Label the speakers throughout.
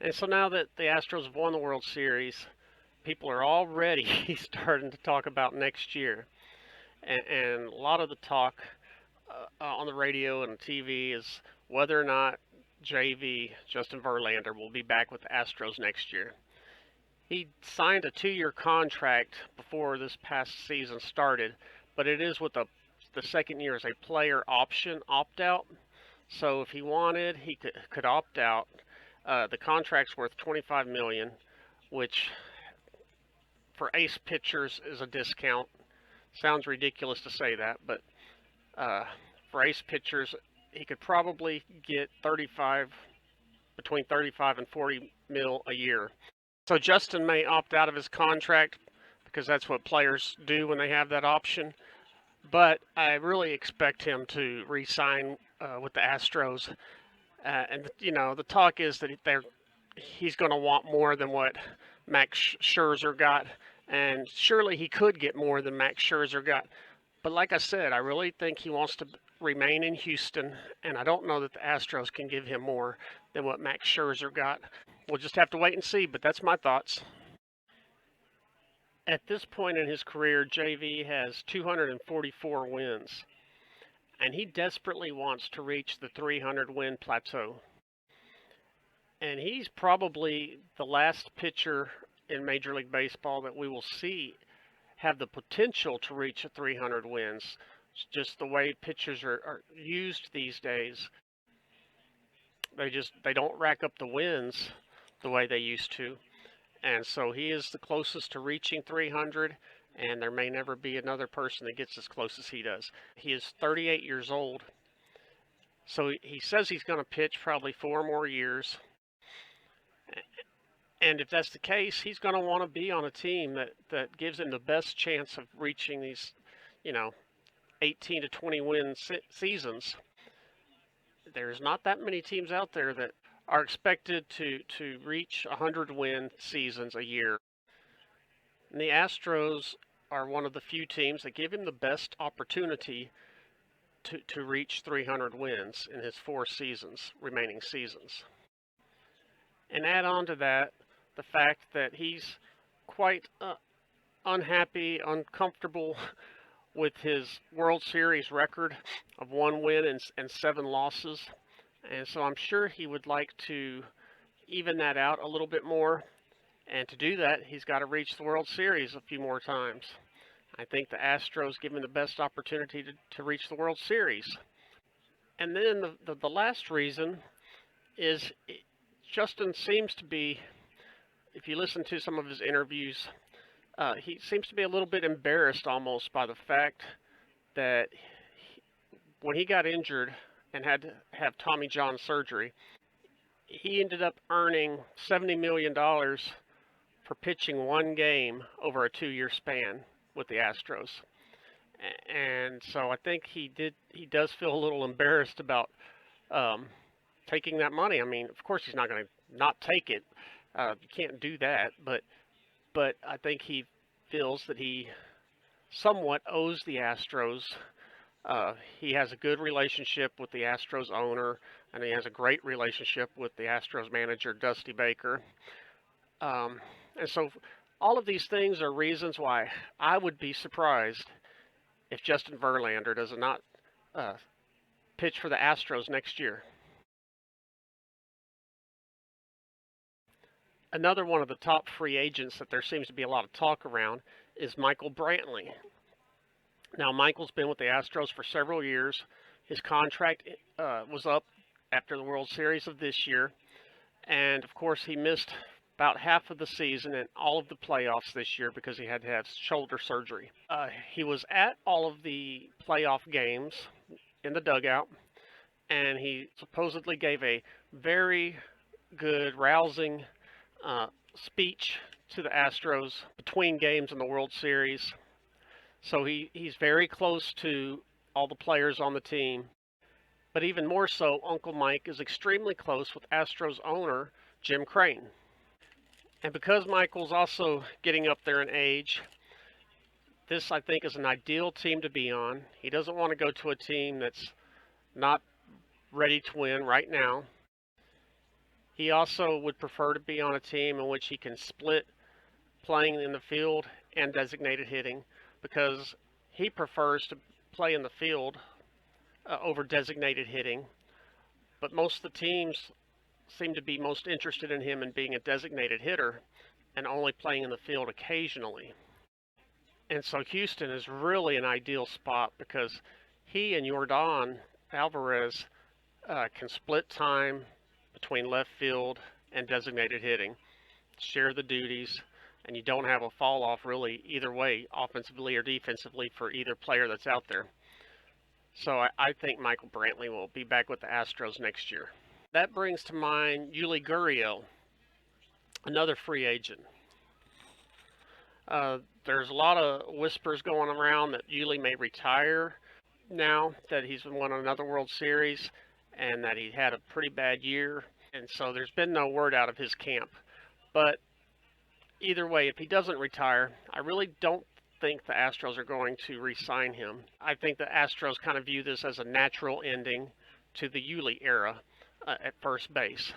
Speaker 1: And so now that the Astros have won the World Series, people are already starting to talk about next year. And a lot of the talk on the radio and TV is whether or not JV, Justin Verlander, will be back with the Astros next year. He signed a 2-year contract before this past season started, but it is with the second year as a player option opt-out. So if he wanted, he could opt out. The contract's worth $25 million, which for ace pitchers is a discount. Sounds ridiculous to say that, but for ace pitchers, he could probably get between 35 and 40 mil a year. So Justin may opt out of his contract because that's what players do when they have that option. But I really expect him to re-sign with the Astros. And the talk is that he's going to want more than what Max Scherzer got, and surely he could get more than Max Scherzer got. But like I said, I really think he wants to remain in Houston, and I don't know that the Astros can give him more than what Max Scherzer got. We'll just have to wait and see, but that's my thoughts. At this point in his career, JV has 244 wins, and he desperately wants to reach the 300 win plateau. And he's probably the last pitcher in Major League Baseball that we will see have the potential to reach 300 wins. It's just the way pitchers are used these days. They don't rack up the wins the way they used to. And so he is the closest to reaching 300, and there may never be another person that gets as close as he does. He is 38 years old. So he says he's going to pitch probably 4 more years. And if that's the case, he's going to want to be on a team that gives him the best chance of reaching these, 18 to 20 win seasons. There's not that many teams out there that are expected to reach 100 win seasons a year. And the Astros are one of the few teams that give him the best opportunity to reach 300 wins in his 4 remaining seasons. And add on to that the fact that he's quite unhappy, uncomfortable with his World Series record of 1 win and 7 losses. And so I'm sure he would like to even that out a little bit more. And to do that, he's got to reach the World Series a few more times. I think the Astros give him the best opportunity to reach the World Series. And then the last reason is Justin seems to be, if you listen to some of his interviews, he seems to be a little bit embarrassed almost by the fact that when he got injured and had to have Tommy John surgery, he ended up earning $70 million for pitching 1 game over a 2-year span with the Astros. And so I think he does feel a little embarrassed about taking that money. I mean, of course he's not going to not take it. You can't do that, but I think he feels that he somewhat owes the Astros. He has a good relationship with the Astros owner, and he has a great relationship with the Astros manager, Dusty Baker. And so all of these things are reasons why I would be surprised if Justin Verlander does not pitch for the Astros next year. Another one of the top free agents that there seems to be a lot of talk around is Michael Brantley. Now, Michael's been with the Astros for several years. His contract was up after the World Series of this year. And, of course, he missed about half of the season and all of the playoffs this year because he had to have shoulder surgery. He was at all of the playoff games in the dugout, and he supposedly gave a very good, rousing speech to the Astros between games in the World Series. So he's very close to all the players on the team. But even more so, Uncle Mike is extremely close with Astros owner Jim Crane. And because Michael's also getting up there in age, this, I think, is an ideal team to be on. He doesn't want to go to a team that's not ready to win right now. He also would prefer to be on a team in which he can split playing in the field and designated hitting, because he prefers to play in the field over designated hitting. But most of the teams seem to be most interested in him in being a designated hitter and only playing in the field occasionally. And so Houston is really an ideal spot because he and Yordan Alvarez can split time between left field and designated hitting, share the duties, and you don't have a fall off really either way, offensively or defensively, for either player that's out there. So I think Michael Brantley will be back with the Astros next year. That brings to mind Yuli Gurriel, another free agent. There's a lot of whispers going around that Yuli may retire now that he's won another World Series and that he had a pretty bad year. And so there's been no word out of his camp. But either way, if he doesn't retire, I really don't think the Astros are going to re-sign him. I think the Astros kind of view this as a natural ending to the Yuli era at first base.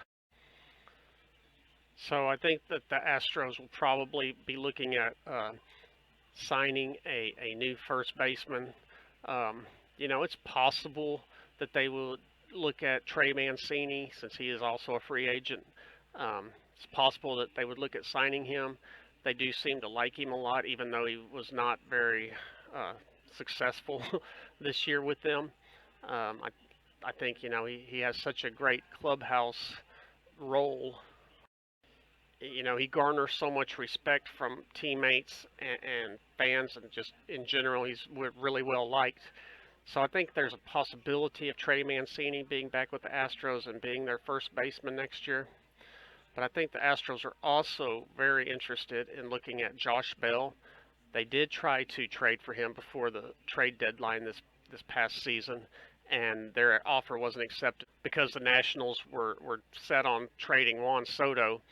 Speaker 1: So I think that the Astros will probably be looking at signing a new first baseman. It's possible that they will look at Trey Mancini, since he is also a free agent. It's possible that they would look at signing him. They do seem to like him a lot, even though he was not very successful this year with them. I think he has such a great clubhouse role. He garners so much respect from teammates and fans, and just in general, he's really well liked. So I think there's a possibility of Trey Mancini being back with the Astros and being their first baseman next year. But I think the Astros are also very interested in looking at Josh Bell. They did try to trade for him before the trade deadline this past season, and their offer wasn't accepted because the Nationals were set on trading Juan Soto,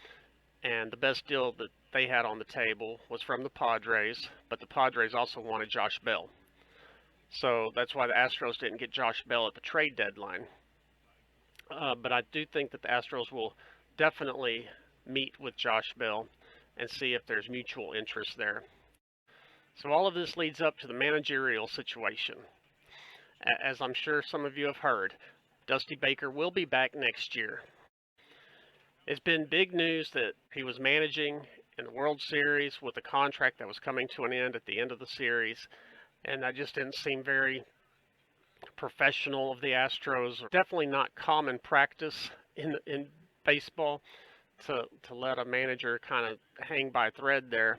Speaker 1: and the best deal that they had on the table was from the Padres, but the Padres also wanted Josh Bell. So that's why the Astros didn't get Josh Bell at the trade deadline. But I do think that the Astros will definitely meet with Josh Bell and see if there's mutual interest there. So all of this leads up to the managerial situation. As I'm sure some of you have heard, Dusty Baker will be back next year. It's been big news that he was managing in the World Series with a contract that was coming to an end at the end of the series, and that just didn't seem very professional of the Astros. Definitely not common practice in baseball to let a manager kind of hang by a thread there,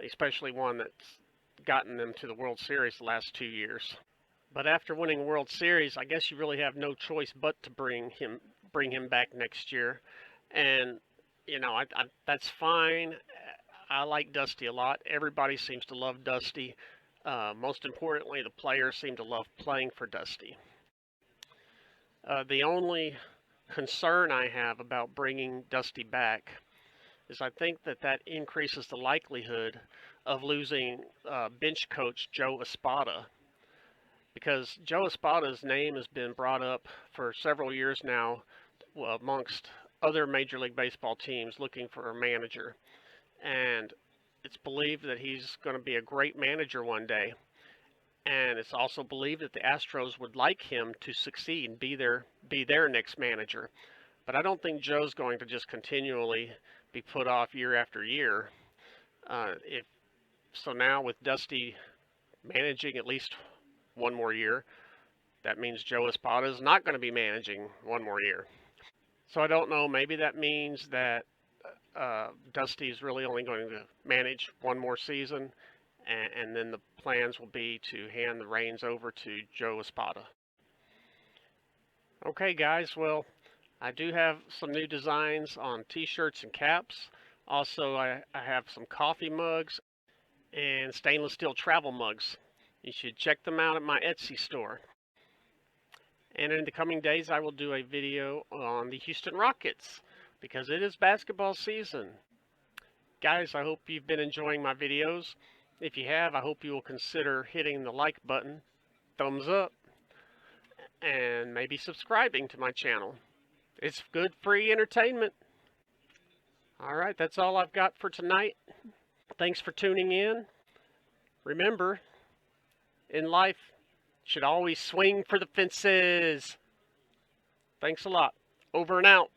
Speaker 1: especially one that's gotten them to the World Series the last 2 years. But after winning a World Series, I guess you really have no choice but to bring him back next year. And that's fine. I like Dusty a lot. Everybody seems to love Dusty. Most importantly, the players seem to love playing for Dusty. The only concern I have about bringing Dusty back is I think that increases the likelihood of losing bench coach Joe Espada, because Joe Espada's name has been brought up for several years now amongst other Major League Baseball teams looking for a manager. And it's believed that he's going to be a great manager one day. And it's also believed that the Astros would like him to succeed and be their next manager. But I don't think Joe's going to just continually be put off year after year. So now with Dusty managing at least one more year, that means Joe Espada is not going to be managing one more year. So I don't know. Maybe that means that Dusty is really only going to manage one more season, and then the plans will be to hand the reins over to Joe Espada. Okay, guys. Well, I do have some new designs on t-shirts and caps. Also, I have some coffee mugs and stainless steel travel mugs. You should check them out at my Etsy store. And in the coming days, I will do a video on the Houston Rockets, because it is basketball season. Guys, I hope you've been enjoying my videos. If you have, I hope you will consider hitting the like button, thumbs up, and maybe subscribing to my channel. It's good free entertainment. All right, that's all I've got for tonight. Thanks for tuning in. Remember, in life, you should always swing for the fences. Thanks a lot. Over and out.